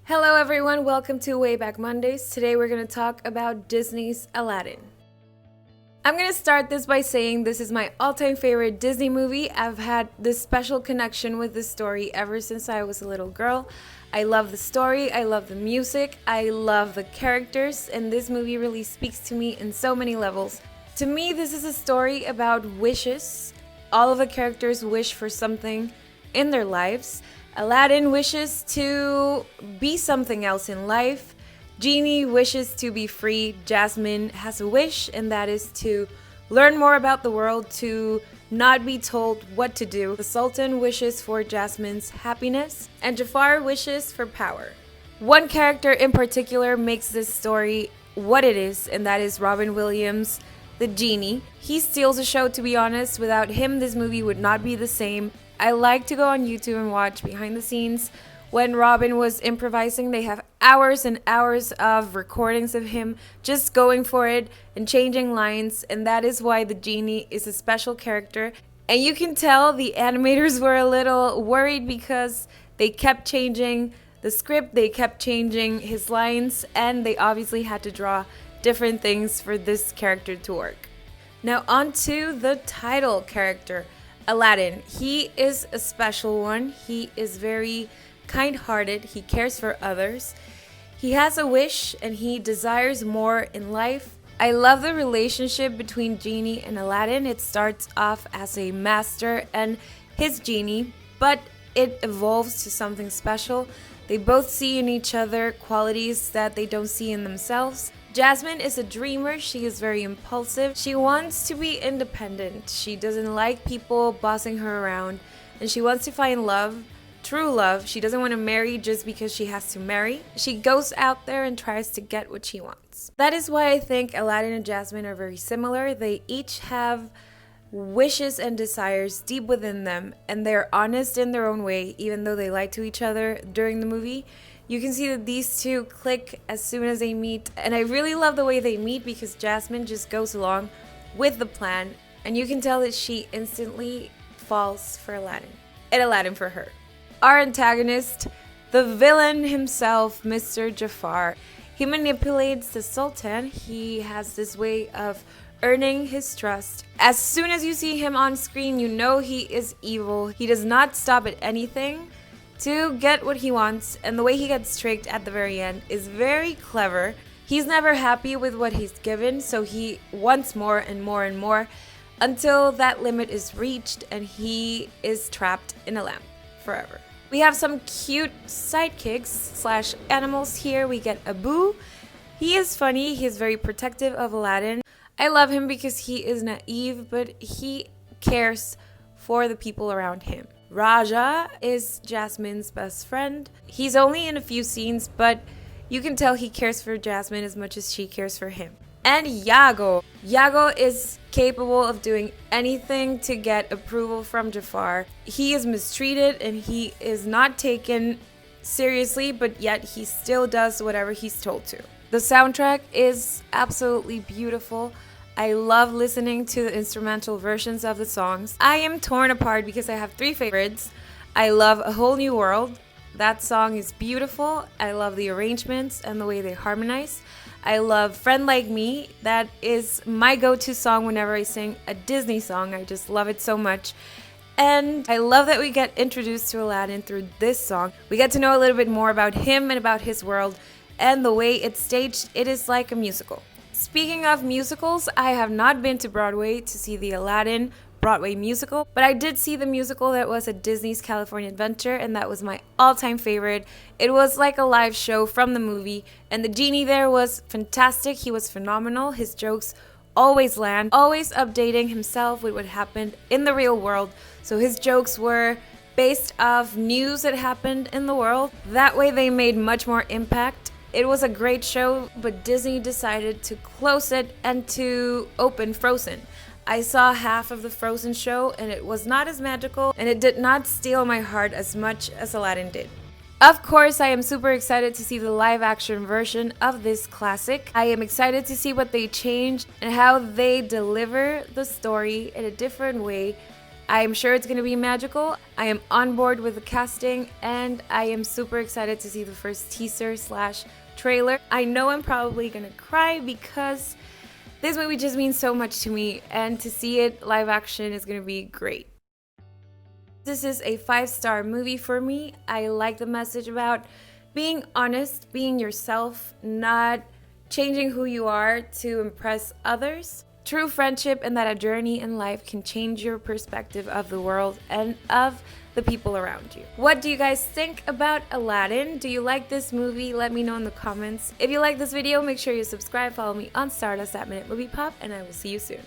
Hello everyone, welcome to Way Back Mondays. Today we're going to talk about Disney's Aladdin. I'm going to start this by saying this is my all-time favorite Disney movie. I've had this special connection with this story ever since I was a little girl. I love the story, I love the music, I love the characters, and this movie really speaks to me in so many levels. To me, this is a story about wishes. All of the characters wish for something in their lives. Aladdin wishes to be something else in life. Genie wishes to be free. Jasmine has a wish, and that is to learn more about the world, to not be told what to do. The Sultan wishes for Jasmine's happiness, and Jafar wishes for power. One character in particular makes this story what it is, and that is Robin Williams, the genie. He steals the show, to be honest. Without him, this movie would not be the same. I like to go on YouTube and watch behind the scenes. When Robin was improvising, they have hours and hours of recordings of him just going for it and changing lines, and that is why the genie is a special character. And you can tell the animators were a little worried because they kept changing the script, they kept changing his lines, and they obviously had to draw different things for this character to work. Now on to the title character, Aladdin. He is a special one. He is very kind-hearted. He cares for others. He has a wish and he desires more in life. I love the relationship between Genie and Aladdin. It starts off as a master and his genie, but it evolves to something special. They both see in each other qualities that they don't see in themselves. Jasmine is a dreamer. She is very impulsive. She wants to be independent. She doesn't like people bossing her around, and she wants to find love, true love. She doesn't want to marry just because she has to marry. She goes out there and tries to get what she wants. That is why I think Aladdin and Jasmine are very similar. They each have wishes and desires deep within them, and they're honest in their own way, even though they lie to each other during the movie. You can see that these two click as soon as they meet, and I really love the way they meet because Jasmine just goes along with the plan, and you can tell that she instantly falls for Aladdin, and Aladdin for her. Our antagonist, the villain himself, Mr. Jafar, he manipulates the Sultan. He has this way of earning his trust. As soon as you see him on screen, you know he is evil. He does not stop at anything to get what he wants, and the way he gets tricked at the very end is very clever. He's never happy with what he's given, so he wants more and more and more until that limit is reached and he is trapped in a lamp forever. We have some cute sidekicks slash animals here. We get Abu. He is funny. He is very protective of Aladdin. I love him because he is naive, but he cares for the people around him. Raja is Jasmine's best friend. He's only in a few scenes, but you can tell he cares for Jasmine as much as she cares for him. And Iago. Iago is capable of doing anything to get approval from Jafar. He is mistreated and he is not taken seriously, but yet he still does whatever he's told to. The soundtrack is absolutely beautiful. I love listening to the instrumental versions of the songs. I am torn apart because I have three favorites. I love A Whole New World. That song is beautiful. I love the arrangements and the way they harmonize. I love Friend Like Me. That is my go-to song whenever I sing a Disney song. I just love it so much. And I love that we get introduced to Aladdin through this song. We get to know a little bit more about him and about his world. And the way it's staged, it is like a musical. Speaking of musicals, I have not been to Broadway to see the Aladdin Broadway musical, but I did see the musical that was at Disney's California Adventure, and that was my all-time favorite. It was like a live show from the movie, and the genie there was fantastic. He was phenomenal. His jokes always land, always updating himself with what happened in the real world. So his jokes were based off news that happened in the world. That way they made much more impact. It was a great show, but Disney decided to close it and to open Frozen. I saw half of the Frozen show and it was not as magical and it did not steal my heart as much as Aladdin did. Of course, I am super excited to see the live action version of this classic. I am excited to see what they change and how they deliver the story in a different way I am sure it's going to be magical. I am on board with the casting, and I am super excited to see the first teaser slash trailer. I know I'm probably going to cry because this movie just means so much to me, and to see it live action is going to be great. This is a 5-star movie for me. I like the message about being honest, being yourself, not changing who you are to impress others. True friendship, and that a journey in life can change your perspective of the world and of the people around you. What do you guys think about Aladdin? Do you like this movie? Let me know in the comments. If you like this video, make sure you subscribe, follow me on Stardust at Minute Movie Pop, and I will see you soon.